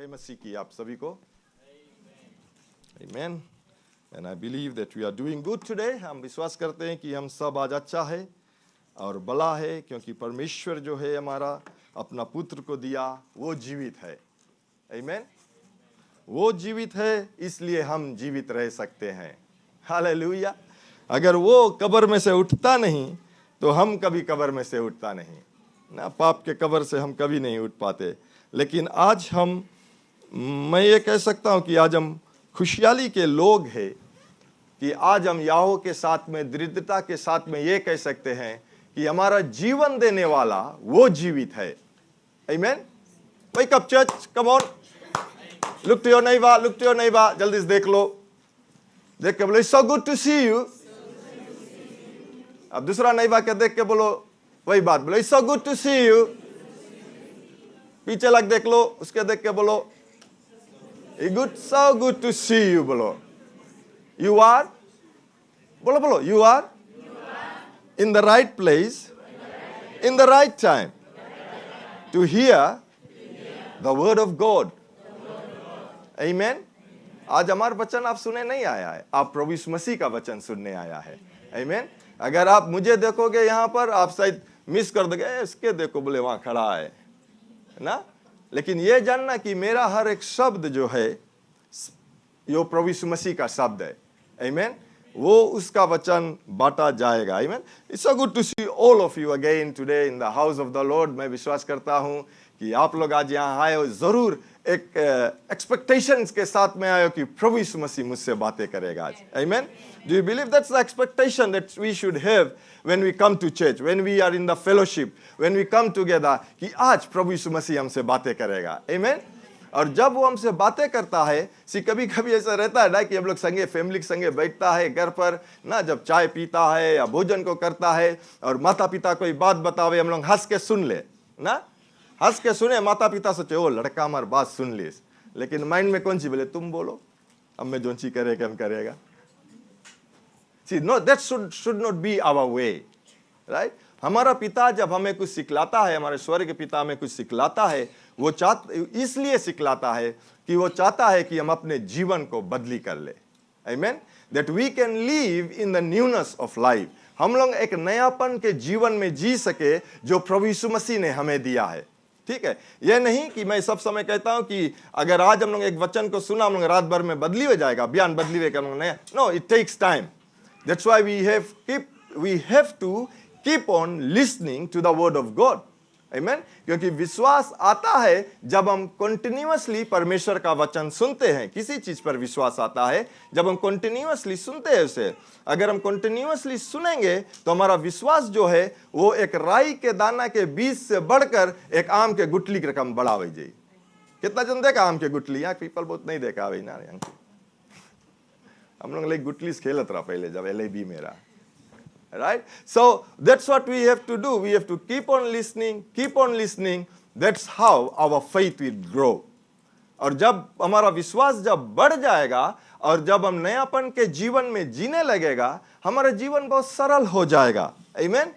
जय मसीह की आप सभी को। Amen. And I believe that we are doing good today. हम विश्वास करते हैं कि हम सब आज अच्छा है और भला है, क्योंकि परमेश्वर जो है हमारा अपना पुत्र को दिया, वो जीवित है। Amen. वो जीवित है, इसलिए हम जीवित रह सकते हैं। हालेलुया। अगर वो कब्र में से उठता नहीं तो हम कभी कब्र में से उठता नहीं ना, पाप के कब्र से हम कभी नहीं उठ पाते। लेकिन आज मैं ये कह सकता हूँ कि आज हम खुशहाली के लोग हैं कि आज हम याहोवा के साथ में दृढ़ता के साथ में ये कह सकते हैं कि हमारा जीवन देने वाला वो जीवित है। आमीन। Wake up church, come on, look to your neighbour, जल्दी से देख लो, देख के बोलो it's so good to see you. अब दूसरा नेबा के देख के बोलो वही बात, बोलो it's so good to see you. पीछे लग देख लो, उसके देख के बोलो so good to see you, बोलो you are, बोलो you are in the right place in the right time to hear the word of God. Amen. आज हमारा वचन आप सुने नहीं आया है, आप प्रभु यीशु मसीह का वचन सुनने आया है। Amen. अगर आप मुझे देखोगे यहाँ पर, आप शायद मिस कर दोगे, इसके देखो बोले वहां खड़ा है ना, लेकिन ये जानना कि मेरा हर एक शब्द जो है यो प्रभु यीशु मसीह का शब्द है। आमीन। वो उसका वचन बांटा जाएगा। आमीन। It's so good to see all of you again today in the house of the lord. मैं विश्वास करता हूँ कि आप लोग आज यहाँ आए हो जरूर एक एक्सपेक्टेशंस के साथ में आए हो कि प्रभु यीशु मसीह मुझसे बातें करेगा आज। आमीन। Do you believe that's the expectation that we should have when we come to church, when we are in the fellowship, when we come together, कि आज प्रभु यीशु मसीह हमसे बातें करेगा। Amen. और जब वो हमसे बातें करता है, कभी कभी ऐसा रहता है ना कि हम लोग संगे फैमिली के संगे बैठता है घर पर ना, जब चाय पीता है या भोजन को करता है और माता पिता कोई बात बतावे, हम लोग हंस के सुन ले ना, हंस के सुने, माता पिता सोचे ओ लड़का हमारी बात सुन ली, लेकिन माइंड में कौन सी बोले तुम बोलो, अब मैं जो सी करेगा हम करेगा। See, no, that should not be our way, right? हमारा पिता जब हमें कुछ सिखलाता है, हमारे स्वर्ग के पिता हमें कुछ सिखलाता है, वो इसलिए सिखलाता है कि वो चाहता है कि हम अपने जीवन को बदली कर ले। Amen? That we can live in the newness of life. हम लोग एक नयापन के जीवन में जी सके जो प्रभु यीशु मसीह ने हमें दिया है। ठीक है, यह नहीं कि मैं सब समय कहता हूं कि अगर आज हम लोग एक वचन को सुना, हम लोग रात भर में बदली हो जाएगा, बयान बदली हुए नया। No, it takes time. That's why we have to keep on listening to the word of God. Amen. क्योंकि विश्वास आता है जब हम कंटिन्यूअसली परमेश्वर का वचन सुनते हैं। किसी चीज पर विश्वास आता है जब हम कंटिन्यूअसली सुनते हैं उसे। अगर हम कंटिन्यूअसली सुनेंगे तो हमारा विश्वास जो है वो एक राई के दाना के बीज से बढ़कर एक आम के गुठली की रकम बड़ा हो जाए। कितना जन देखा आम के गुठली? यहाँ पीपल बहुत नहीं देखा भाई ना, हम लोग लाइक गुटलीस खेलत रहा पहले जब LAB में रहा। Right? So that's what we have to do. We have to keep on listening. That's how our faith will grow. और जब हमारा विश्वास जब बढ़ जाएगा और जब हम नयापन के जीवन में जीने लगेगा, हमारा जीवन बहुत सरल हो जाएगा। Amen?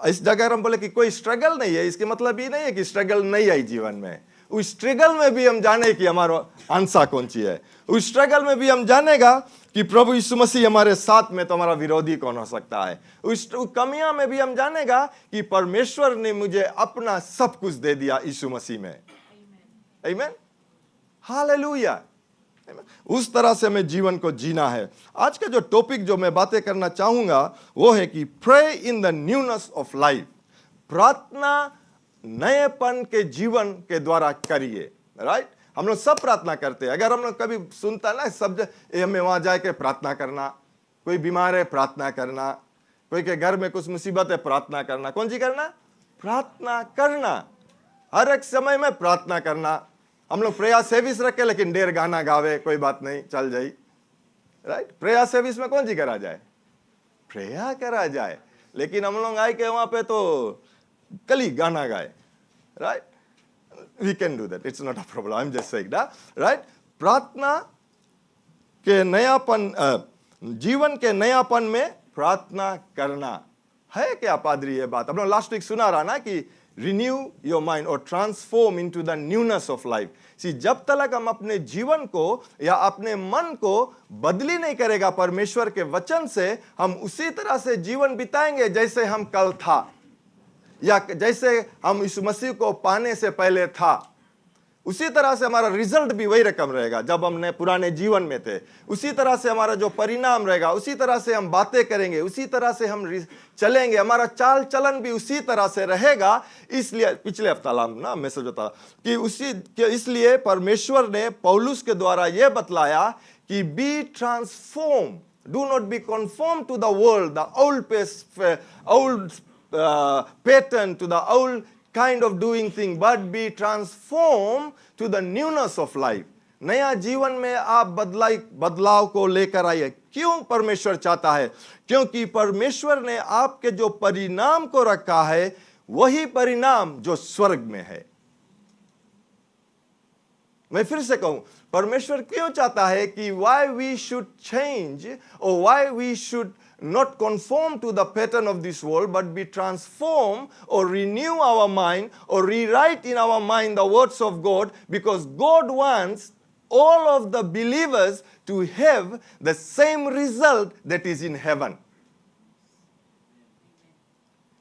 इस जगह हम बोले कि कोई स्ट्रगल नहीं है, इसके मतलब ये नहीं है कि स्ट्रगल नहीं आई जीवन में। उस स्ट्रगल में भी हम जाने कि हमारा आंसर कौन सी है। उस स्ट्रगल में भी हम जानेगा कि प्रभु यीशु मसीह हमारे साथ में तो हमारा विरोधी कौन हो सकता है। उस कमियां में भी हम जानेगा कि परमेश्वर ने मुझे अपना सब कुछ दे दिया यीशु मसीह में। आमीन। हालेलुया। उस तरह से हमें जीवन को जीना है। आज का जो टॉपिक जो मैं बातें करना चाहूंगा वो है कि pray in the newness of life. प्रार्थना नएपन के जीवन के द्वारा करिए। राइट? हम लोग सब प्रार्थना करते हैं। अगर हम लोग कभी सुनता ना शब्द हमें वहां जाके प्रार्थना करना, कोई बीमार है प्रार्थना करना, कोई के घर में कुछ मुसीबत है प्रार्थना करना, कौन सी करना? प्रार्थना करना। हर एक समय में प्रार्थना करना। हम लोग प्रेयर सर्विस रखे लेकिन डेढ़ गाना गावे, कोई बात नहीं चल जाए। राइट? प्रेयर सर्विस में कौन सी करा जाए? प्रेयर करा जाए, लेकिन हम लोग आए के वहां पे तो कली गाना गाए। Right? We can do that. It's not a problem. I'm just saying that. Right? प्रार्थना के नयापन, जीवन के नयापन में प्रार्थना करना है क्या पादरी? ये बात हम लोग लास्ट वीक सुना रहा ना कि renew your mind or transform into the newness of life. See, जब तक हम अपने जीवन को या अपने मन को बदली नहीं करेगा परमेश्वर के वचन से, हम उसी तरह से जीवन बिताएंगे जैसे हम कल था या जैसे हम इस मसीह को पाने से पहले था। उसी तरह से हमारा रिजल्ट भी वही रकम रहेगा जब हमने पुराने जीवन में थे। उसी तरह से हमारा जो परिणाम रहेगा, उसी तरह से हम बातें करेंगे, उसी तरह से हम चलेंगे, हमारा चाल चलन भी उसी तरह से रहेगा। इसलिए पिछले हफ्ता ना मैसेज बता कि इसलिए परमेश्वर ने पौलुस के द्वारा यह बतलाया कि be transform, do not be conform to the world, the old pattern, to the old kind of doing thing, but be transformed to the newness of life. नया जीवन में आप बदलाव को लेकर आइए। क्यों परमेश्वर चाहता है? क्योंकि परमेश्वर ने आपके जो परिणाम को रखा है वही परिणाम जो स्वर्ग में है। मैं फिर से कहूं, परमेश्वर क्यों चाहता है कि why we should change or why we should not conform to the pattern of this world, but be transformed or renew our mind or rewrite in our mind the words of God, because God wants all of the believers to have the same result that is in heaven.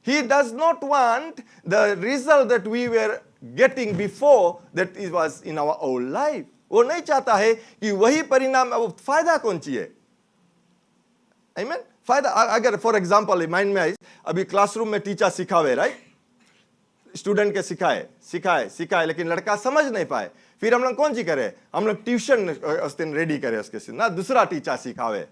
He does not want the result that we were getting before that it was in our old life. वो नहीं चाहता है कि वही परिणाम, अब फायदा कौन चाहिए? Amen? फायदा अगर फॉर एग्जाम्पल माइंड में आई, अभी क्लासरूम में टीचर सिखावे, राइट, स्टूडेंट के सिखाए लेकिन लड़का समझ नहीं पाए, फिर हम लोग कौन सी करे? हम लोग ट्यूशन उस दिन रेडी करे उसके ना, दूसरा टीचर सिखावे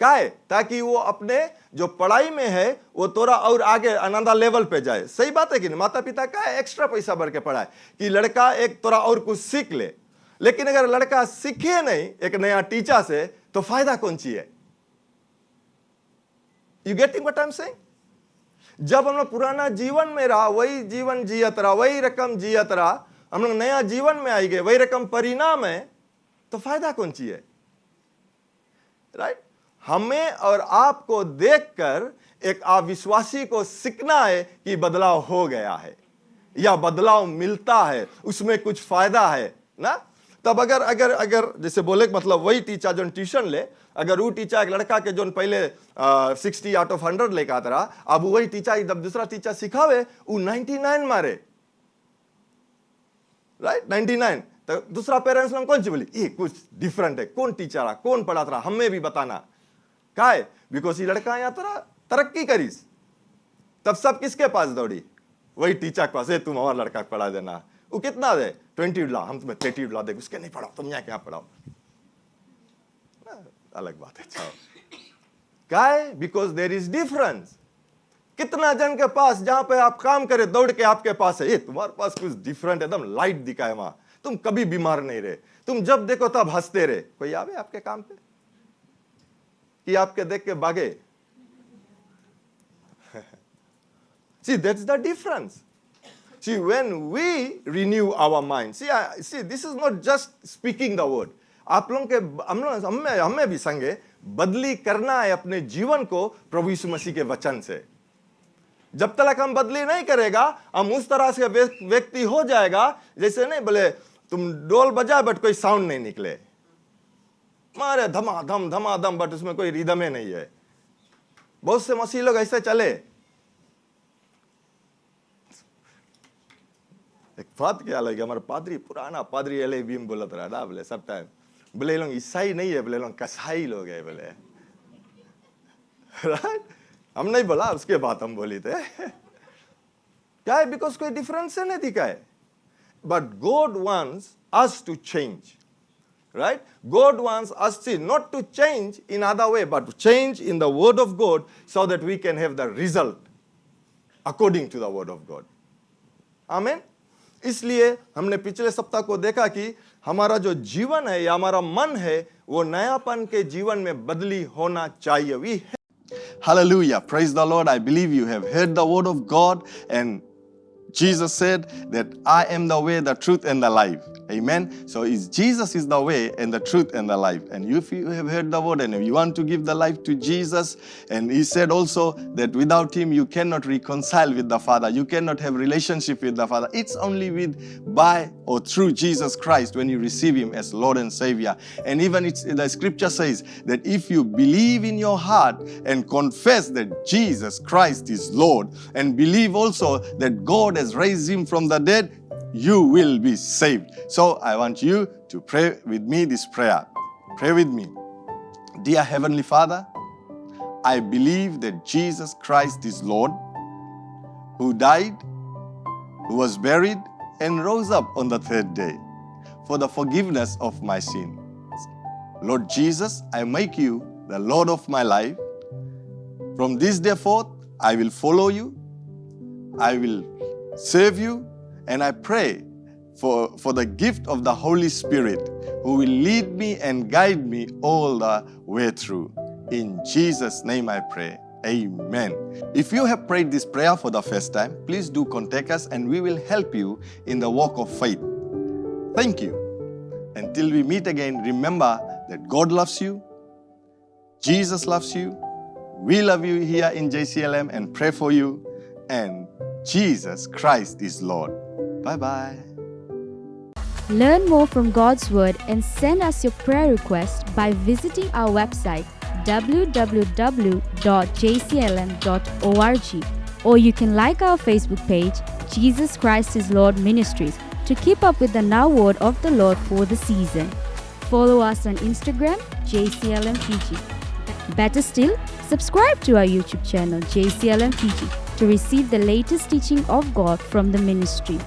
काहे, ताकि वो अपने जो पढ़ाई में है वो थोड़ा और आगे अनदर लेवल पे जाए। सही बात है कि नहीं? माता पिता का एक्स्ट्रा पैसा भर के पढ़ाए कि लड़का एक थोड़ा और कुछ सीख ले, लेकिन अगर लड़का सीखे नहीं एक नया टीचर से तो फायदा कौन सी है? You getting what I'm saying? जब हम लोग पुराना जीवन में रहा, वही जीवन जियत रहा, वही रकम जियत रहा, हम लोग नया जीवन में आई गए, वही रकम परिणाम है, तो फायदा कौन सी है? राइट? हमें और आपको देखकर एक अविश्वासी को सीखना है कि बदलाव हो गया है या बदलाव मिलता है, उसमें कुछ फायदा है ना। तब अगर जैसे बोले मतलब वही टीचर जो ट्यूशन ले, अगर वो टीचर एक लड़का के जो पहले 60 आउट ऑफ 100 लेकर आता रहा, अब वही टीचर जब दूसरा टीचर सिखावे वो 99 मारे, राइट, 99, तो दूसरा पेरेंट्स लोग कौन सी बोली ये कुछ डिफरेंट है, कौन टीचर रहा, कौन पढ़ाता रहा, हमें भी बताना का है, बिकॉज ये लड़का यहाँ तरक्की करीस, तब सब किसके पास दौड़ी? वही टीचर के पास, तुम हमारा लड़का पढ़ा देना, वो कितना दे? 20 ला, हम तुम्हें 30 ला दे, उसके नहीं पढ़ाओ, तुम यहाँ क्या पढ़ाओ, अलग बात है। अच्छा क्या है? Because there is difference. कितना जन के पास जहां पे आप काम करे दौड़ के आपके पास है, ये तुम्हारे पास कुछ डिफरेंट, एकदम लाइट दिखाए, वहां तुम कभी बीमार नहीं रहे, तुम जब देखो तब हंसते रहे, कोई आवे आपके काम पे कि आपके देख के भागे? See, that's the difference. See, when we renew our mind, see, this is not just speaking the word. आप लोगों के हमें भी संगे बदली करना है अपने जीवन को प्रभु यीशु मसीह के वचन से। जब तक हम बदली नहीं करेगा, हम उस तरह से व्यक्ति हो जाएगा जैसे नहीं बोले तुम डोल बजा बट कोई साउंड नहीं निकले, मारे धमाधम बट उसमें कोई रिदम ही नहीं है। बहुत से मसीह लोग ऐसे चले। एक बात क्या लगी, हमारा पादरी, पुराना पादरी एले बीम बोलत रहा ना, बोले सब टाइम, बोले लोग ईसाई नहीं है, बोले लोग कसाई लोग है, बोले राइट। हम नहीं बोला, उसके बाद हम बोली थे क्या है? बिकॉज कोई डिफरेंस नहीं दिखा है, but God wants us to change, right? God wants us not to change in other way, but to change in the word of God so that we can have the result according to the word of God. Amen? इसलिए हमने पिछले सप्ताह को देखा कि हमारा जो जीवन है या हमारा मन है वो नयापन के जीवन में बदली होना चाहिए. Hallelujah. Praise the Lord. I believe you have heard the word of God, and Jesus said that I am the way, the truth, and the life. Amen. So Jesus is the way and the truth and the life. And if you have heard the word and if you want to give the life to Jesus, and he said also that without him you cannot reconcile with the Father. You cannot have relationship with the Father. It's only by or through Jesus Christ when you receive him as Lord and Savior. And even the scripture says that if you believe in your heart and confess that Jesus Christ is Lord and believe also that God has raised him from the dead, you will be saved. So I want you to pray with me this prayer. Pray with me. Dear Heavenly Father, I believe that Jesus Christ is Lord, who died, who was buried, and rose up on the third day for the forgiveness of my sin. Lord Jesus, I make you the Lord of my life. From this day forth, I will follow you. I will serve you. And I pray for the gift of the Holy Spirit who will lead me and guide me all the way through. In Jesus' name I pray. Amen. If you have prayed this prayer for the first time, please do contact us and we will help you in the walk of faith. Thank you. Until we meet again, remember that God loves you, Jesus loves you, we love you here in JCLM and pray for you, and Jesus Christ is Lord. Bye-bye. Learn more from God's Word and send us your prayer request by visiting our website www.jclm.org, or you can like our Facebook page, Jesus Christ is Lord Ministries, to keep up with the Now Word of the Lord for the season. Follow us on Instagram, JCLM Fiji. Better still, subscribe to our YouTube channel, JCLM Fiji, to receive the latest teaching of God from the ministry.